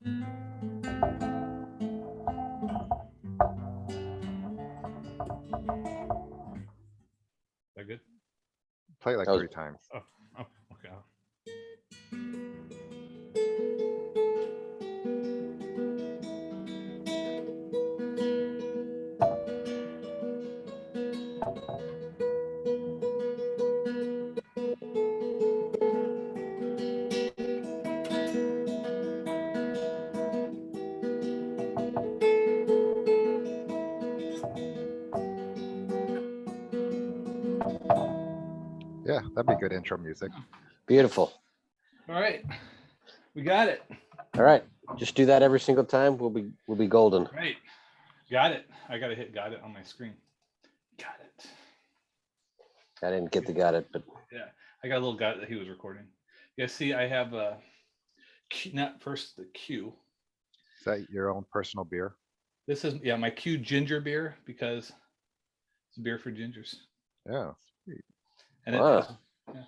That good? Play it like That was- 3 times. Oh, oh, okay. Yeah, that'd be good intro music. Beautiful. All right, we got it. All right, just do that every single time. We'll be golden. Right, got it. I gotta hit got it on my screen. Got it. I didn't get the got it, but Yeah, I got a little got it that he was recording. Yeah, see, I have not first the Q. Is that your own personal beer? This is my Q ginger beer because it's a beer for gingers, Yeah. Sweet. and it Wow. has, yeah.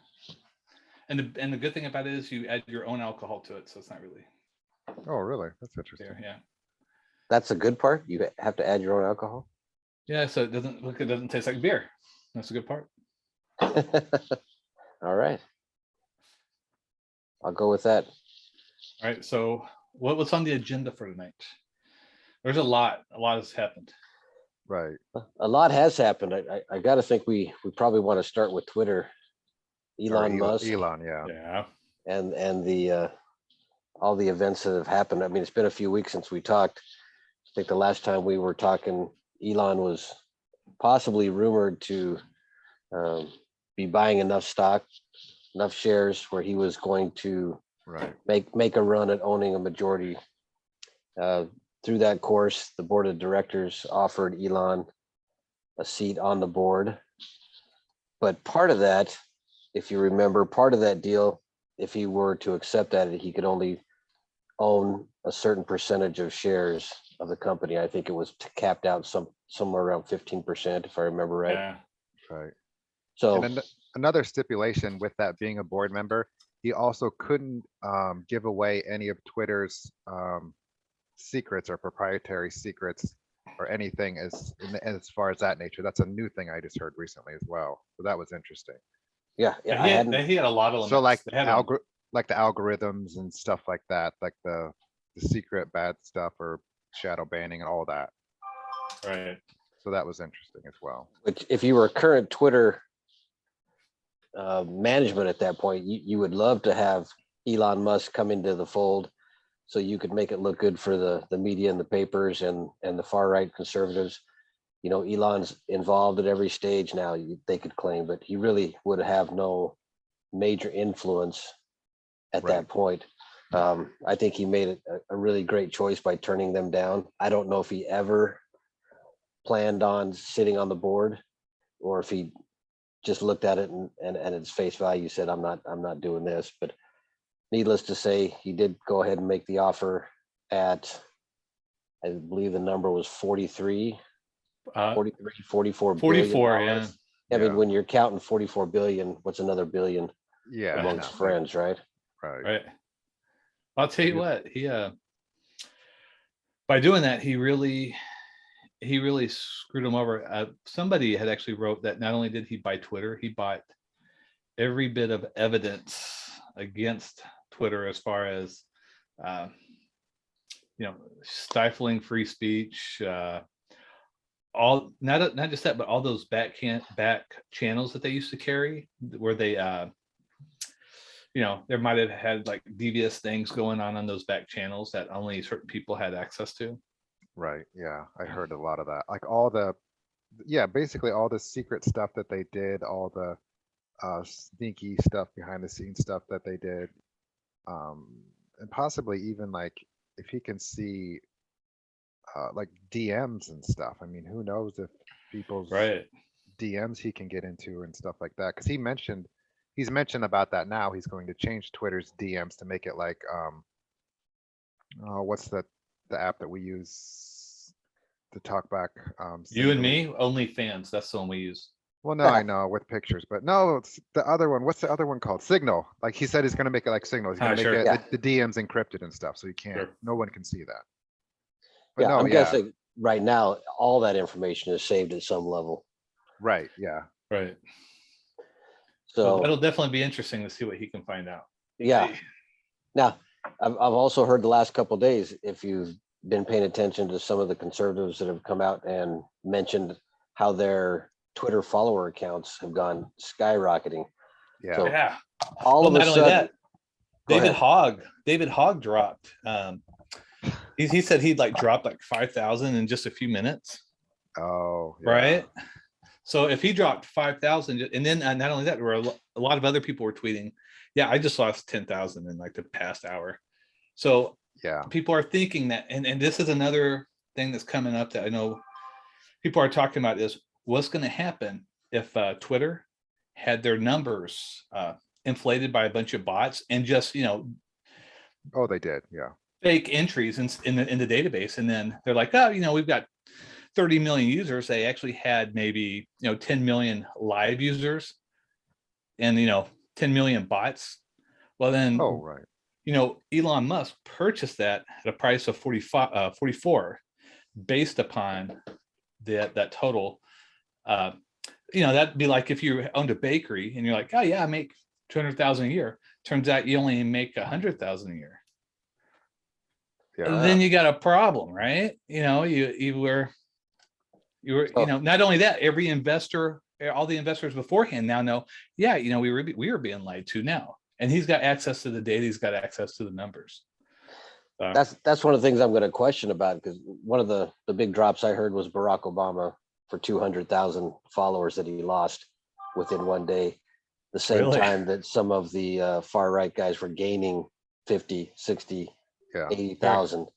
And the good thing about it is you add your own alcohol to it, so it's not really Oh, really? That's interesting. there. Yeah, that's the good part. You have to add your own alcohol. yeah. So it doesn't taste like beer. That's the good part. All right, I'll go with that. All right. So what's on the agenda for tonight? There's a lot. A lot has happened. Right. A lot has happened. I got to think we probably want to start with Twitter. Or Elon Musk Elon, yeah. Yeah. and the all the events that have happened. I mean, it's been a few weeks since we talked. I think the last time we were talking, Elon was possibly rumored to be buying enough stock, enough shares where he was going to Right. make a run at owning a majority. Through that course, the board of directors offered Elon a seat on the board. But part of that, if you remember, part of that deal, if he were to accept that, he could only own a certain percentage of shares of the company. I think it was capped out somewhere around 15%, if I remember right. Yeah. Right. So And then another stipulation with that being a board member, he also couldn't give away any of Twitter's secrets or proprietary secrets or anything as far as that nature. That's a new thing I just heard recently as well. So that was interesting. yeah, Yeah, I hadn't. he had a lot of limits. So like They had like the algorithms and stuff like that, like the secret bad stuff or shadow banning and all that. right. So that was interesting as well. Which, if you were current Twitter management at that point, you would love to have Elon Musk come into the fold, so you could make it look good for the media and the papers and the far right conservatives. You know, Elon's involved at every stage now. They could claim, but he really would have no major influence at Right. that point. I think he made a really great choice by turning them down. I don't know if he ever planned on sitting on the board, or if he just looked at it and at its face value said, I'm not doing this. But needless to say, he did go ahead and make the offer at, I believe the number was 43, 43, 44 44. billion Yeah. dollars. I mean, when you're counting 44 billion, what's another billion Yeah. amongst nothing. friends, right? Right. Right. I'll tell you Yeah. what, he by doing that, he really screwed him over. Somebody had actually wrote that not only did he buy Twitter, he bought every bit of evidence against Twitter as far as stifling free speech, all not just that, but all those back channels that they used to carry, where they there might have had like devious things going on those back channels that only certain people had access to. Right. Yeah. I heard a lot of that. Like all the, basically all the secret stuff that they did, all the sneaky stuff, behind the scenes stuff that they did. And possibly even like if he can see like DMs and stuff. I mean, who knows if people's Right. DMs he can get into and stuff like that. Because he's mentioned about that now. He's going to change Twitter's DMs to make it like what's the app that we use to talk back? You and singly? me, only fans. That's the one we use. Well, no, I know with pictures, but no, it's the other one. What's the other one called? Signal. Like he said, he's gonna make it like Signal. He's gonna make Sure. it Yeah. the DMs encrypted and stuff, so you can't. Sure. No one can see that. But Yeah, no, I'm yeah, guessing right now, all that information is saved at some level. right, yeah, Right. So Well, that'll definitely be interesting to see what he can find out. yeah. Now, I've also heard the last couple of days, if you've been paying attention to some of the conservatives that have come out and mentioned how their Twitter follower accounts have gone skyrocketing. yeah. So Yeah. all Well, of a not only sudden, that, Go David ahead. Hogg dropped. He said he'd like dropped like 5,000 in just a few minutes, Oh, yeah. right? So if he dropped 5,000, and then not only that, there were a lot of other people were tweeting, yeah, I just lost 10,000 in like the past hour. So Yeah. people are thinking that, and this is another thing that's coming up that I know people are talking about is what's going to happen if Twitter had their numbers inflated by a bunch of bots and just, Oh, they did. Yeah. fake entries in the database. And then they're like, oh, we've got 30 million users. They actually had maybe, 10 million live users and, 10 million bots. Well, then, Oh, right. Elon Musk purchased that at a price of 44 based upon that total. That'd be like if you owned a bakery and you're like, oh yeah, I make 200,000 a year. Turns out you only make 100,000 a year. Yeah. Then you got a problem, right? You were, not only that, every investor, all the investors beforehand now know, yeah, we were being lied to now. And he's got access to the data, he's got access to the numbers. That's one of the things I'm going to question about, because one of the big drops I heard was Barack Obama for 200,000 followers that he lost within one day. The same Really? time that some of the far right guys were gaining 50, 60, Yeah. 80,000.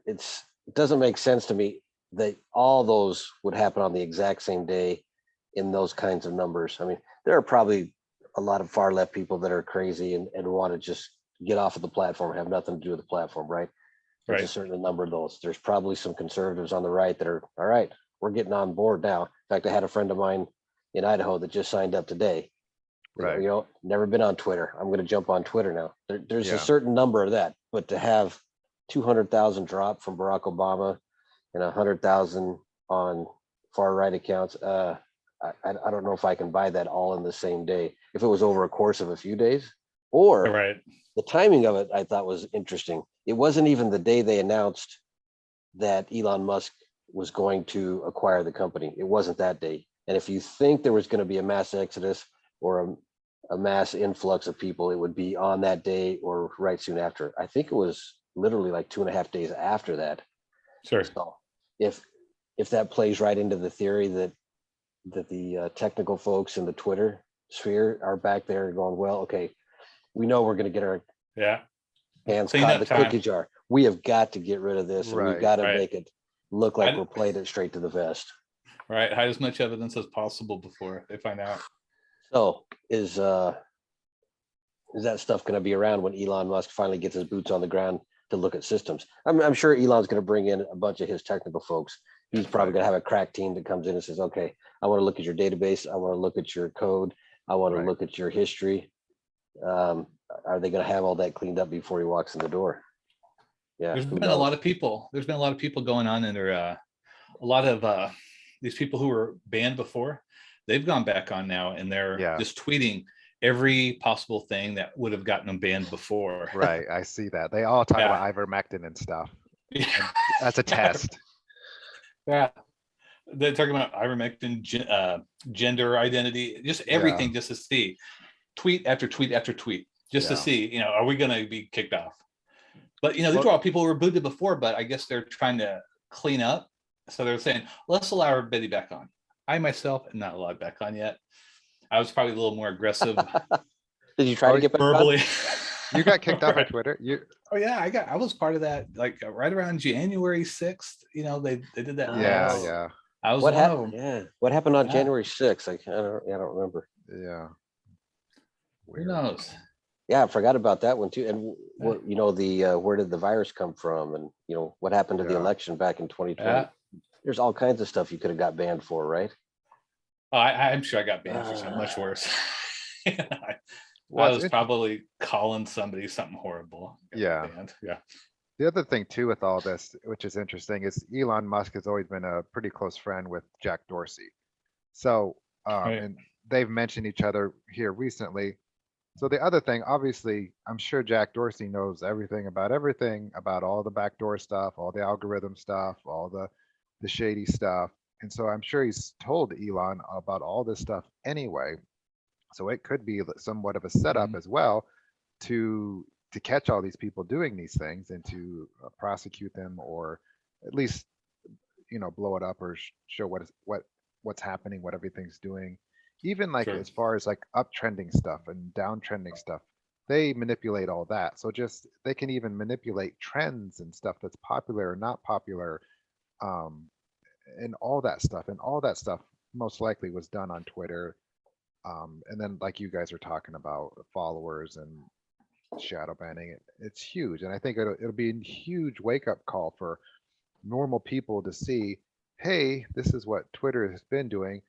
It doesn't make sense to me that all those would happen on the exact same day in those kinds of numbers. I mean, there are probably a lot of far left people that are crazy and want to just get off of the platform, have nothing to do with the platform, right? There's a Right. certain number of those. There's probably some conservatives on the right that are, all right, we're getting on board now. In fact, I had a friend of mine in Idaho that just signed up today. Right. Never been on Twitter. I'm going to jump on Twitter now. There's Yeah. a certain number of that, but to have 200,000 drop from Barack Obama and 100,000 on far right accounts, I don't know if I can buy that all in the same day. If it was over a course of a few days, or Right. the timing of it, I thought was interesting. It wasn't even the day they announced that Elon Musk was going to acquire the company. It wasn't that day. And if you think there was going to be a mass exodus or a mass influx of people, it would be on that day or right soon after. I think it was literally like 2.5 days after that. Sure. So if that plays right into the theory that the technical folks in the Twitter sphere are back there going, well, okay, we know we're going to get our Yeah. hands Clean caught up in the time. cookie jar. We have got to get rid of this, and we've Right, got to right. make it look like I- we're playing it straight to the vest. Right. Hide as much evidence as possible before they find out. So is that stuff going to be around when Elon Musk finally gets his boots on the ground to look at systems? I'm sure Elon's going to bring in a bunch of his technical folks. He's probably going to have a crack team that comes in and says, okay, I want to look at your database. I want to look at your code. I want to Right. look at your history. Are they going to have all that cleaned up before he walks in the door? Yeah. There's who been a lot knows? of people. There's been a lot of people going on, and there a lot of these people who were banned before. They've gone back on now, and they're Yeah. just tweeting every possible thing that would have gotten them banned before. Right. I see that. They all talk Yeah. about ivermectin and stuff Yeah. as a test. Yeah. They're talking about ivermectin, gender identity, just everything, just to see tweet after tweet after tweet, just to Yeah. see, are we going to be kicked off? But, these Well- were all people who were booted before, but I guess they're trying to clean up. So they're saying, let's allow everybody back on. I myself am not allowed back on yet. I was probably a little more aggressive Did you try to get back on? verbally. You got kicked off of Right. Twitter. Oh yeah, I was part of that, like right around January 6th. They did that. Yeah, mass. yeah, I was What one of happened? them. Yeah. What happened on Yeah. January 6th? I don't remember. yeah. Who Weird. knows? Yeah, I forgot about that one too. And Yeah. where did the virus come from? And what happened to the Yeah. election back in 2020? Yeah. There's all kinds of stuff you could have got banned for, right? I'm sure I got banned for something much worse. I Well, was probably calling somebody something horrible. Got Yeah. banned. Yeah. The other thing too with all this, which is interesting, is Elon Musk has always been a pretty close friend with Jack Dorsey. So, Right. and they've mentioned each other here recently. So the other thing, obviously, I'm sure Jack Dorsey knows everything, about all the backdoor stuff, all the algorithm stuff, all the shady stuff. And so I'm sure he's told Elon about all this stuff anyway. So it could be somewhat of a setup Mhm. as well to catch all these people doing these things and to prosecute them, or at least blow it up, or show what's happening, what everything's doing. Even like Sure. as far as like uptrending stuff and downtrending stuff, they manipulate all that. So just they can even manipulate trends and stuff that's popular or not popular, um, and all that stuff. And all that stuff most likely was done on Twitter. And then like you guys are talking about followers and shadow banning, it's huge. And I think it'll be a huge wake up call for normal people to see, hey, this is what Twitter has been doing.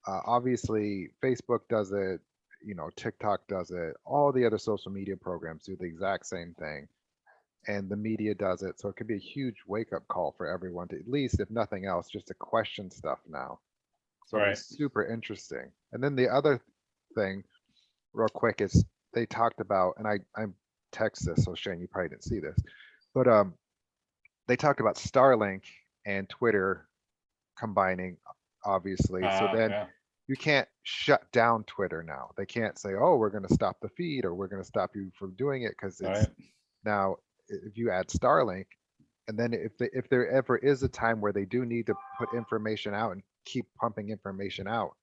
Obviously, Facebook does it, TikTok does it, all the other social media programs do the exact same thing, and the media does it. So it could be a huge wake up call for everyone to, at least, if nothing else, just to question stuff now. So it'll be Right. super interesting. And then the other thing, real quick, is they talked about, and I text this, so Shane, you probably didn't see this, but they talked about Starlink and Twitter combining, obviously. So then Yeah. you can't shut down Twitter now. They can't say, "Oh, we're going to stop the feed," or "We're going to stop you from doing it," because it's Right. now if you add Starlink, and then if there ever is a time where they do need to put information out and keep pumping information out,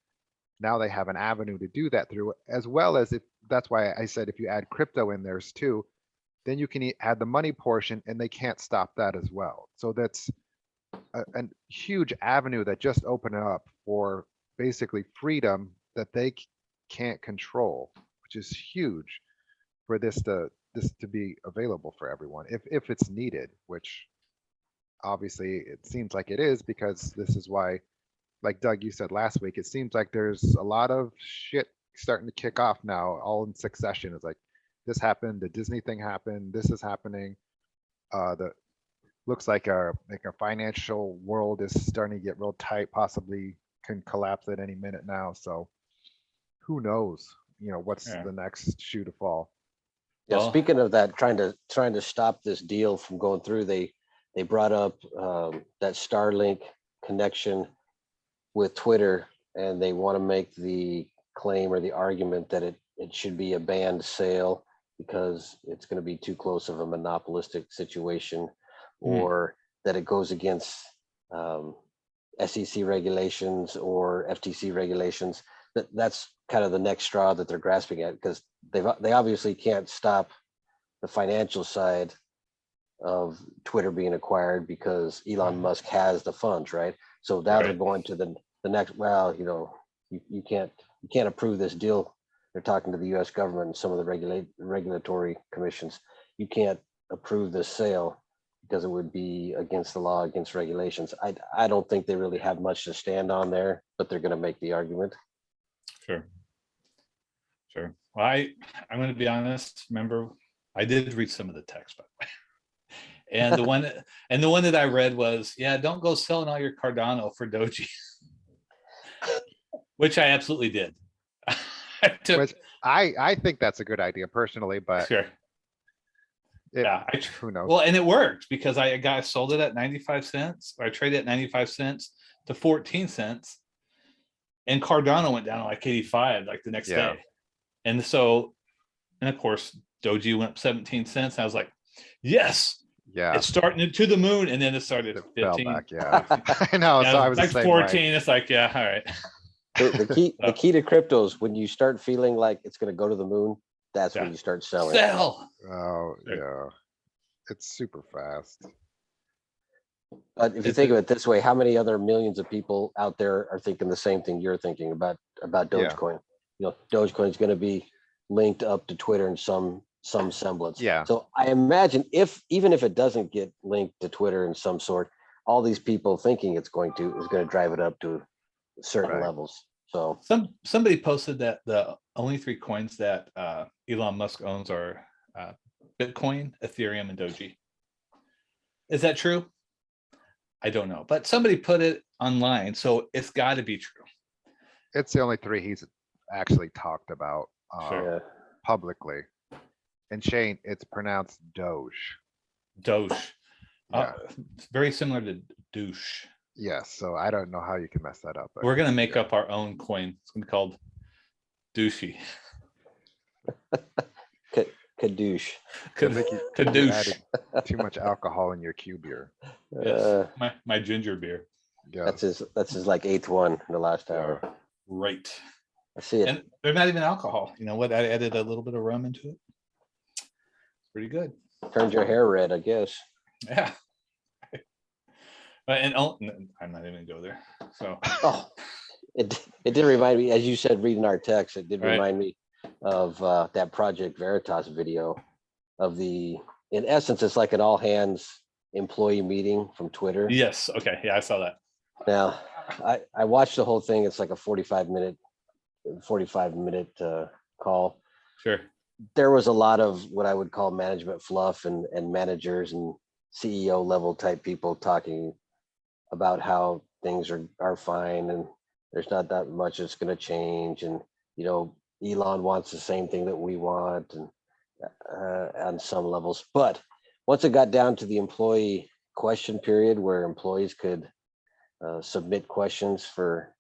now they have an avenue to do that through, as well as, if that's why I said if you add crypto in there's too, then you can add the money portion and they can't stop that as well. So that's a huge avenue that just opened up for basically freedom that they can't control, which is huge for this to be available for everyone if it's needed, which obviously it seems like it is, because this is why, like Doug, you said last week, it seems like there's a lot of shit starting to kick off now, all in succession. It's like this happened, the Disney thing happened, this is happening. The looks like our financial world is starting to get real tight, possibly can collapse at any minute now. So who knows? What's Yeah. the next shoe to fall? Yeah, Well, speaking of that, trying to stop this deal from going through, they brought up that Starlink connection with Twitter, and they want to make the claim or the argument that it should be a banned sale because it's going to be too close of a monopolistic situation, or that it goes against SEC regulations or FTC regulations. That's kind of the next straw that they're grasping at, because they obviously can't stop the financial side of Twitter being acquired because Elon Musk has the funds, right? So now they're Right. going to the next. Well, you can't approve this deal. They're talking to the U.S. government and some of the regulatory commissions. You can't approve this sale because it would be against the law, against regulations. I don't think they really have much to stand on there, but they're going to make the argument. Sure. Sure. Well, I'm going to be honest. Remember, I did read some of the text, by the way. And the one that I read was, yeah, don't go selling all your Cardano for Doji, which I absolutely did. I took, Which I think that's a good idea personally, but sure. Yeah. who knows? Well, and it worked because I sold it at 95 cents. Or I traded at 95 cents to 14 cents. And Cardano went down to like 85 like the next Yeah. day. And so, and of course, Doji went up 17 cents. I was like, yes, Yeah. it's starting to the moon. And then it started It 15. fell back. Yeah. I know. Yeah, So I was like the same 14. way. It's like, yeah, all right. The key to cryptos, when you start feeling like it's going to go to the moon, that's when Yeah. you start selling. Sell. Oh Sure. yeah. It's super fast. But if you think of it this way, how many other millions of people out there are thinking the same thing you're thinking about Yeah. Dogecoin? Dogecoin is going to be linked up to Twitter in some semblance. Yeah. So I imagine even if it doesn't get linked to Twitter in some sort, all these people thinking it's going to is going to drive it up to certain Right. levels. So Somebody posted that the only 3 coins that Elon Musk owns are Bitcoin, Ethereum, and Doji. Is that true? I don't know, but somebody put it online, so it's got to be true. It's the only 3 he's actually talked about Sure. yeah, publicly. And Shane, it's pronounced Doge. Doge. Yeah. It's very similar to douche. Yes. So I don't know how you can mess that up. But We're gonna make yeah. up our own coin. It's gonna be called douchey. Kadoosh. I think you Kadoosh. added too much alcohol in your Q beer. Yes, my ginger beer. Yeah. That's his like 8th one in the last hour. Right. I see it. And they're not even alcohol. You know what? I added a little bit of rum into it. It's pretty good. Turned your hair red, I guess. Yeah. And I'm not even gonna go there. So Oh, it did remind me, as you said, reading our text, it did Right. remind me of that Project Veritas video of in essence, it's like an all hands employee meeting from Twitter. yes, okay, yeah, I saw that. Now, I watched the whole thing. It's like a 45 minute call. Sure. There was a lot of what I would call management fluff and managers and CEO level type people talking about how things are fine and there's not that much that's going to change, and Elon wants the same thing that we want, and on some levels. But once it got down to the employee question period where employees could submit questions for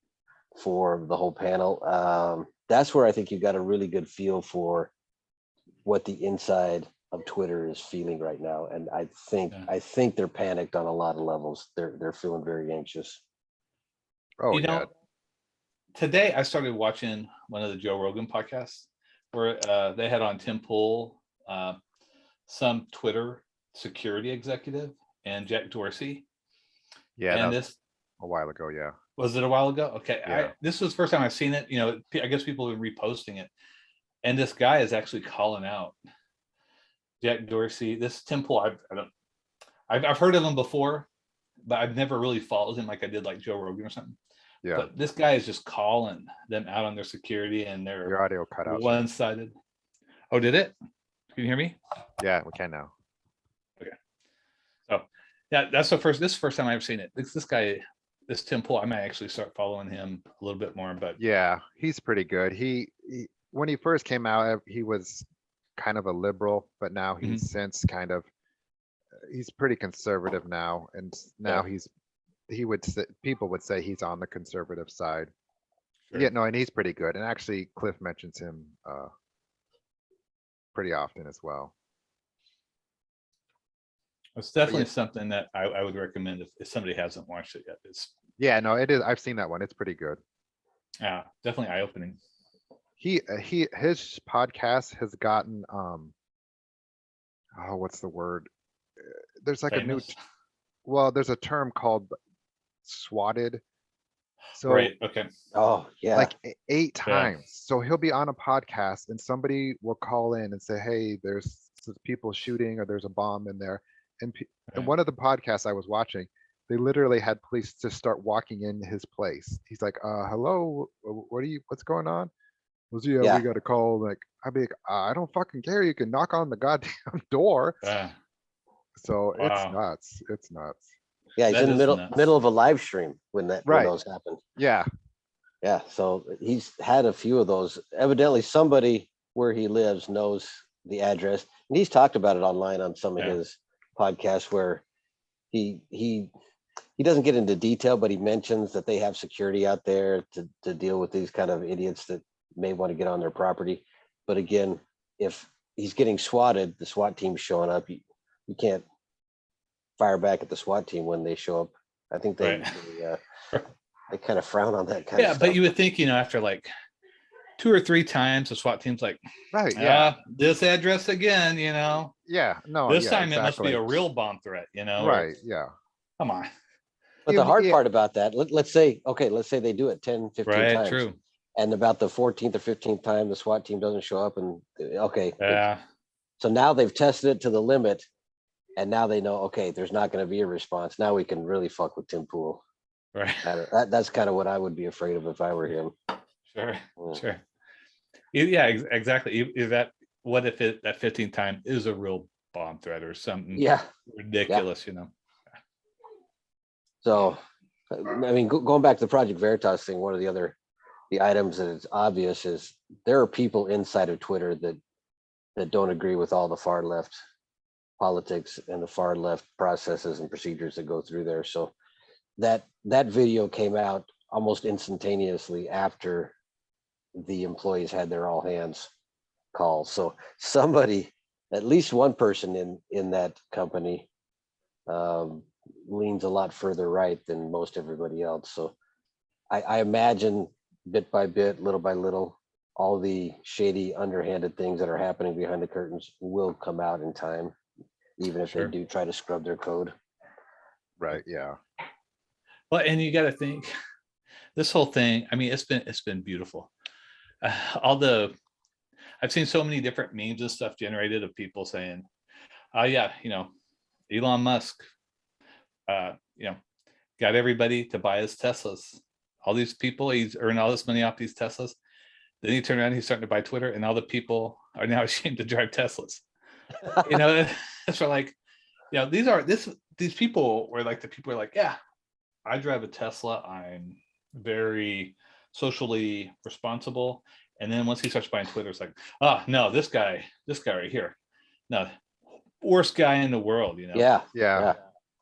the whole panel, that's where I think you got a really good feel for what the inside of Twitter is feeling right now. And I think they're panicked on a lot of levels. They're feeling very anxious. Oh, You know, today I started watching one of the Joe Rogan podcasts where they had on Tim Pool, some Twitter security executive, and Jack Dorsey. Yeah. And That's a while ago. Yeah. Was it a while ago? Okay. Yeah. This was the first time I've seen it. I guess people have been reposting it. And this guy is actually calling out Jack Dorsey. This Tim Pool, I've heard of him before, but I've never really followed him like I did like Joe Rogan or something. Yeah. But this guy is just calling them out on their security and Your their audio cut out. one-sided. Oh, did it? Can you hear me? Yeah, we can now. So yeah, this is the first time I've seen it. This guy, this Tim Pool, I might actually start following him a little bit more. But Yeah, he's pretty good. He when he first came out, he was kind of a liberal, but now he's since kind of he's pretty conservative now, and now people would say he's on the conservative side. Sure. Yeah, no, and he's pretty good. And actually, Cliff mentions him pretty often as well. It's definitely something that I would recommend if somebody hasn't watched it yet. It's No, it is. I've seen that one. It's pretty good. definitely eye-opening. His podcast has gotten what's the word? There's like Famous. there's a term called swatted. So Right. Okay. Oh yeah. like 8 times. So he'll be on a podcast and somebody will call in and say, hey, there's people shooting or there's a bomb in there. And Right. one of the podcasts I was watching, they literally had police just start walking in his place. He's like, hello, what's going on? We got a call. Like, I'd be like, I don't fucking care. You can knock on the goddamn door. So Wow. it's nuts. It's nuts. Yeah, he's That in the is nuts. middle of a live stream when when Right. those happened. Yeah. Yeah, so he's had a few of those. Evidently, somebody where he lives knows the address, and he's talked about it online on some of his podcasts where he doesn't get into detail, but he mentions that they have security out there to deal with these kind of idiots that may want to get on their property. But again, if he's getting swatted, the SWAT team's showing up. You can't fire back at the SWAT team when they show up. I think they kind of frown on that kind of stuff. But you would think, after like 2 or 3 times, the SWAT team's like, right, yeah, this address again, yeah, no, this yeah, time it must exactly. be a real bomb threat, Right, yeah. Come on. But the hard part about that, let's say they do it 10, 15 times. True. And about the 14th or 15th time, the SWAT team doesn't show up, and Yeah. So now they've tested it to the limit, and now they know, okay, there's not going to be a response. Now we can really fuck with Tim Pool. Right. That's kind of what I would be afraid of if I were him. Sure. Yeah. Sure. Yeah, exactly. Is that what if that 15th time is a real bomb threat or something Yeah. ridiculous, So, I mean, going back to the Project Veritas thing, one of the items that is obvious is there are people inside of Twitter that don't agree with all the far left politics and the far left processes and procedures that go through there. So that video came out almost instantaneously after the employees had their all hands call. So somebody, at least one person in that company, leans a lot further right than most everybody else. So I imagine bit by bit, little by little, all the shady, underhanded things that are happening behind the curtains will come out in time, even if Sure. they do try to scrub their code. Right, yeah. Well, and you got to think this whole thing. I mean, it's been beautiful. I've seen so many different memes and stuff generated of people saying, "Oh yeah, Elon Musk, got everybody to buy his Teslas. All these people, he's earned all this money off these Teslas. Then he turned around, he's starting to buy Twitter, and all the people are now ashamed to drive Teslas." It's for like, these people were like the people are like, yeah, I drive a Tesla. I'm very socially responsible. And then once he starts buying Twitter, it's like, oh no, this guy right here, no, worst guy in the world. Yeah. Yeah.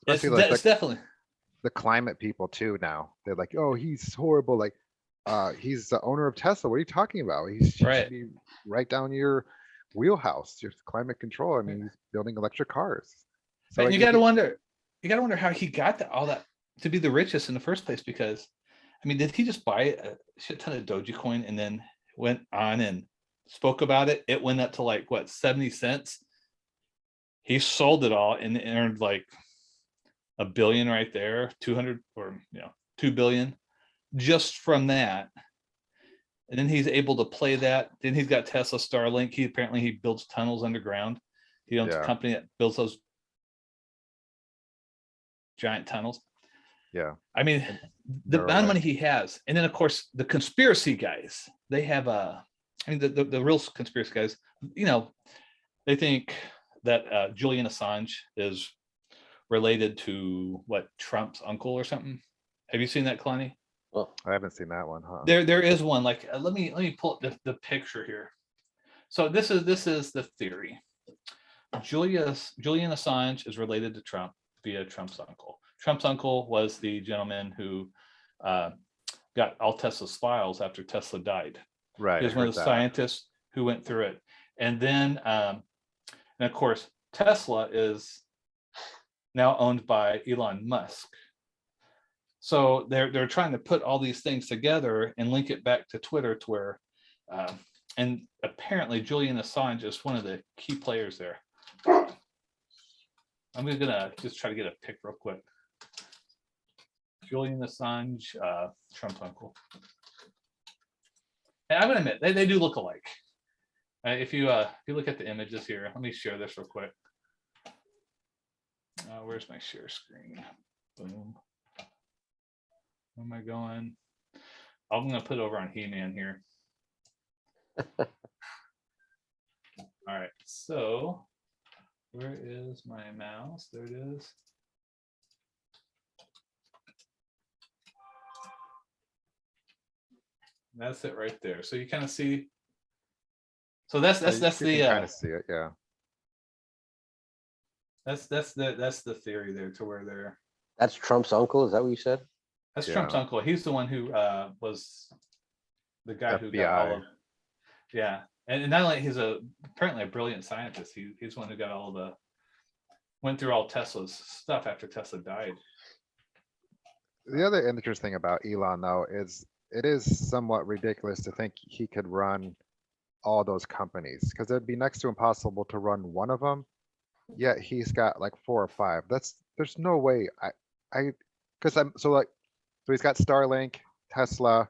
It's, Especially like it's definitely the climate people too now. They're like, oh, he's horrible. Like, he's the owner of Tesla. What are you talking about? He should right. be right down your wheelhouse, your climate control. I mean, he's building electric cars. So And like, you got to wonder how he got all that to be the richest in the first place. Because, I mean, did he just buy a shit ton of Dogecoin and then went on and spoke about it? It went up to like what, 70 cents. He sold it all and earned like $1 billion right there, 200 or 2 billion just from that. And then he's able to play that. Then he's got Tesla Starlink. He builds tunnels underground. He owns a Yeah. company that builds those giant tunnels. yeah, I mean, the amount of money he has, and then of course the conspiracy guys. They have the real conspiracy guys. They think that Julian Assange is related to what, Trump's uncle or something. Have you seen that, Kalani? Well, I haven't seen that one, huh? There is one. Like, let me pull up the picture here. So this is the theory. Julian Assange is related to Trump via Trump's uncle. Trump's uncle was the gentleman who got all Tesla's files after Tesla died. Right. He was one of the scientists who went through it. And then, and of course, Tesla is now owned by Elon Musk. So they're trying to put all these things together and link it back to Twitter, to where, and apparently Julian Assange is one of the key players there. I'm gonna just try to get a pic real quick. Julian Assange, Trump's uncle. And I'm gonna admit they do look alike. If you look at the images here, let me share this real quick. Where's my share screen? Boom. Where am I going? I'm gonna put it over on He-Man here. All right, so where is my mouse? There it is. That's it right there. So you kind of see. So that's the kind of see it, yeah. That's the theory there, to where they're. that's Trump's uncle. Is that what you said? That's Yeah. Trump's uncle. He's the one who was the guy who got all FBI. of. Yeah, and not only he's apparently a brilliant scientist. He's the one who got went through all Tesla's stuff after Tesla died. The other interesting thing about Elon, though, is it is somewhat ridiculous to think he could run all those companies, because it'd be next to impossible to run one of them. Yet he's got like 4 or 5. There's no way because so he's got Starlink, Tesla,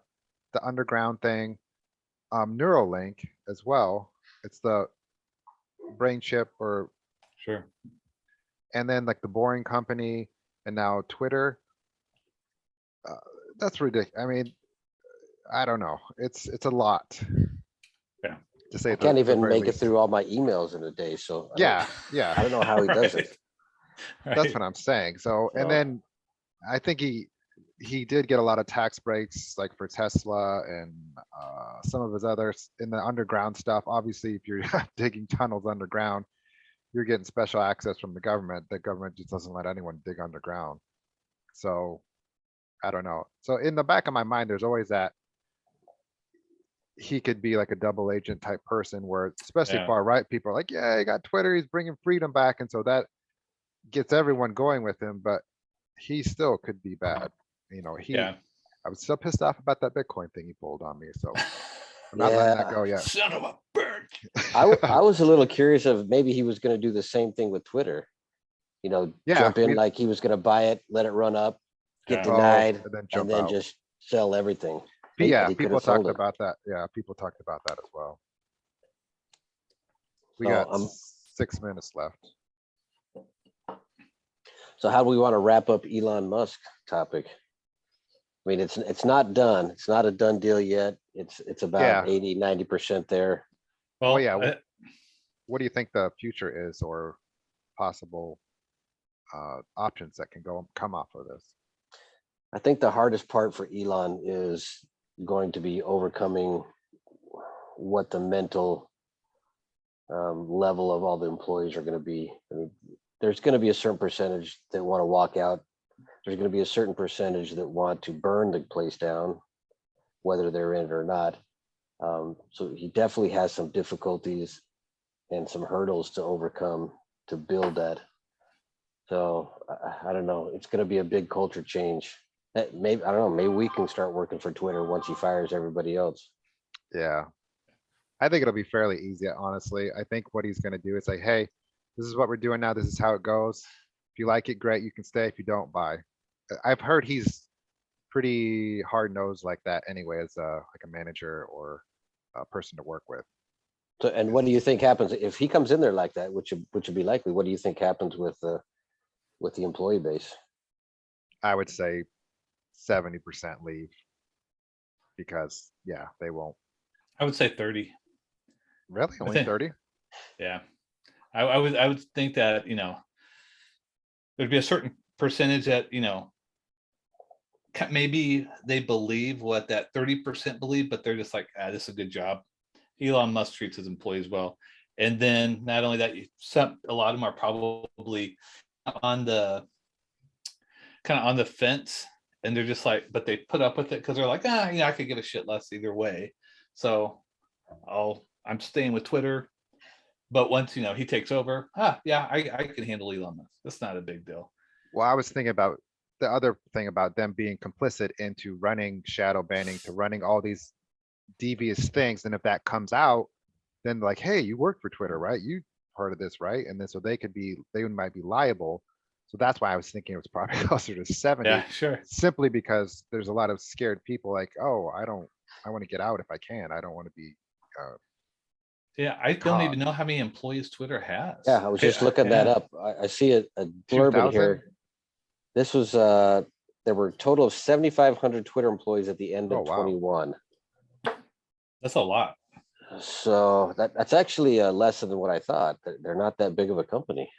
the underground thing, Neuralink as well. It's the brain chip, Sure. and then like the Boring Company, and now Twitter. That's ridiculous. I mean, I don't know. It's a lot. Yeah. To say I can't the even very make it least. through all my emails in a day, so Yeah, I yeah. don't know how he does it. Right. That's what I'm saying. So, and So, then I think he did get a lot of tax breaks, like for Tesla and some of his others in the underground stuff. Obviously, if you're digging tunnels underground, you're getting special access from the government. The government just doesn't let anyone dig underground. So I don't know. So in the back of my mind, there's always that he could be like a double agent type person where especially Yeah. far right people are like, yeah, he got Twitter, he's bringing freedom back. And so that gets everyone going with him, but he still could be bad. You know, Yeah. I was still pissed off about that Bitcoin thing he pulled on me. So I'm not letting that yeah, go yet. Son of a bitch. I was a little curious of maybe he was going to do the same thing with Twitter. Yeah, Jump in like he was going to buy it, let it run up, get Yeah. denied, and then and jump then out. just sell everything. Yeah, But he could people have sold talked it. about that. Yeah, people talked about that as well. We So, got 6 minutes left. so how do we want to wrap up Elon Musk topic? I mean, it's not done. It's not a done deal yet. It's about Yeah. 80-90% there. Well, Well, yeah. What do you think the future is, or possible options that can come off of this? I think the hardest part for Elon is going to be overcoming what the mental level of all the employees are going to be. I mean, there's going to be a certain percentage that want to walk out. There's going to be a certain percentage that want to burn the place down, whether they're in it or not. So he definitely has some difficulties and some hurdles to overcome to build that. So I don't know. It's going to be a big culture change. Maybe I don't know. Maybe we can start working for Twitter once he fires everybody else. Yeah, I think it'll be fairly easy, honestly. I think what he's going to do is say, hey, this is what we're doing now. This is how it goes. If you like it, great. You can stay. If you don't, bye. I've heard he's pretty hard nosed like that anyway, as like a manager or a person to work with. So, and what do you think happens if he comes in there like that, which would be likely? What do you think happens with the employee base? I would say 70% leave because yeah, they won't. I would say 30. Really? I Only think, 30? yeah. I would think that, there'd be a certain percentage that, maybe they believe what that 30% believe, but they're just like, this is a good job. Elon Musk treats his employees well. And then not only that, a lot of them are probably on the kind of on the fence, and they're just like, but they put up with it because they're like, I could give a shit less either way. So I'm staying with Twitter. But once he takes over, yeah, I can handle Elon Musk. That's not a big deal. Well, I was thinking about the other thing about them being complicit into running shadow banning, to running all these devious things. And if that comes out, then like, hey, you work for Twitter, right? You part of this, right? And then so they might be liable. So that's why I was thinking it was probably closer to 70. Yeah, sure. Simply because there's a lot of scared people like, oh, I want to get out if I can. I don't want to be Yeah, I don't caught. even know how many employees Twitter has. Yeah, I was just looking that up. I see a blurb in 2,000? here. This was there were a total of 7,500 Twitter employees at the end of Oh, wow. 21. That's a lot. So that's actually less than what I thought. They're not that big of a company.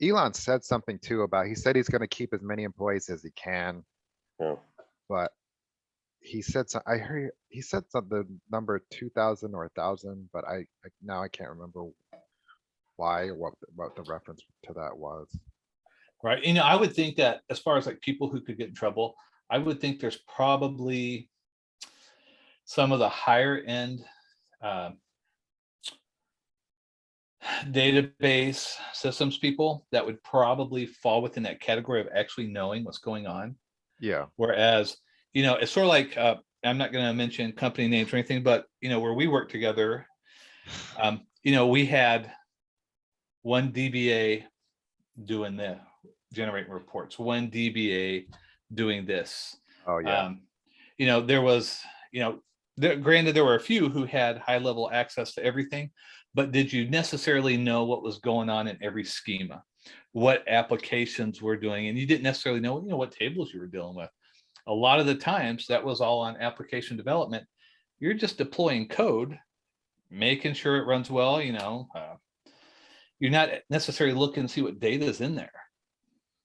Elon said something too about, he said he's going to keep as many employees as he can, Yeah. but he said, I heard he said the number 2,000 or 1,000, but now I can't remember why or what the reference to that was. Right. I would think that as far as like people who could get in trouble, I would think there's probably some of the higher end database systems people that would probably fall within that category of actually knowing what's going on. Yeah. Whereas, it's sort of like, I'm not going to mention company names or anything, but, where we work together, we had one DBA doing the generating reports, one DBA doing this. Oh yeah. There was, granted, there were a few who had high level access to everything, but did you necessarily know what was going on in every schema, what applications were doing? And you didn't necessarily know, what tables you were dealing with. a lot of the times that was all on application development. You're just deploying code, making sure it runs well, you're not necessarily looking to see what data is in there,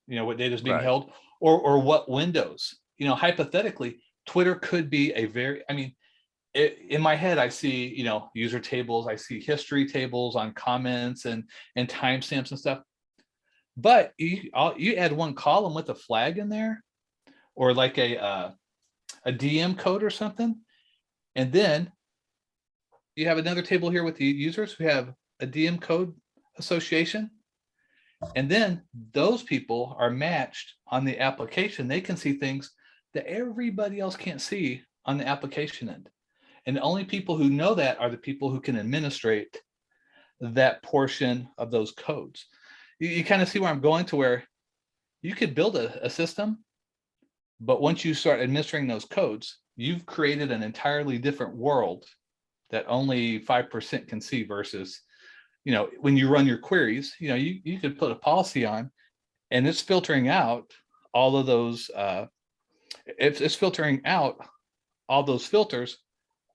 what data is being Right. held, or what windows. Hypothetically, Twitter could be in my head, I see, user tables, I see history tables on comments and timestamps and stuff. But you add one column with a flag in there, or like a DM code or something, and then you have another table here with the users who have a DM code association. And then those people are matched on the application. They can see things that everybody else can't see on the application end. And the only people who know that are the people who can administrate that portion of those codes. You kind of see where I'm going, to where you could build a system, but once you start administering those codes, you've created an entirely different world that only 5% can see, versus, when you run your queries, you could put a policy on, and it's filtering out all of those, it's filtering out all those filters,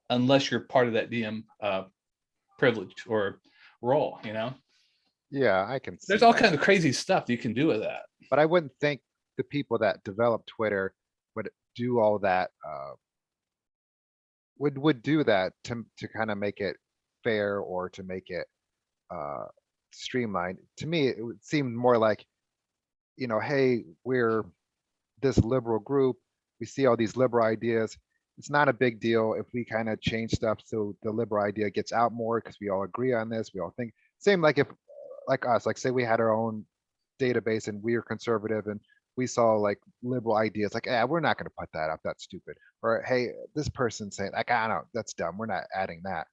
unless you're part of that DM privilege or role. Yeah, I can see There's all that. kinds of crazy stuff you can do with that. But I wouldn't think the people that develop Twitter would do all that, would do that to kind of make it fair, or to make it streamlined. To me, it would seem more like, hey, we're this liberal group. We see all these liberal ideas. It's not a big deal if we kind of change stuff so the liberal idea gets out more, because we all agree on this. We all think same, like if, like us, like say we had our own database and we are conservative and we saw like liberal ideas, like, we're not going to put that up. That's stupid. Or, hey, this person saying like, I don't know, that's dumb. We're not adding that.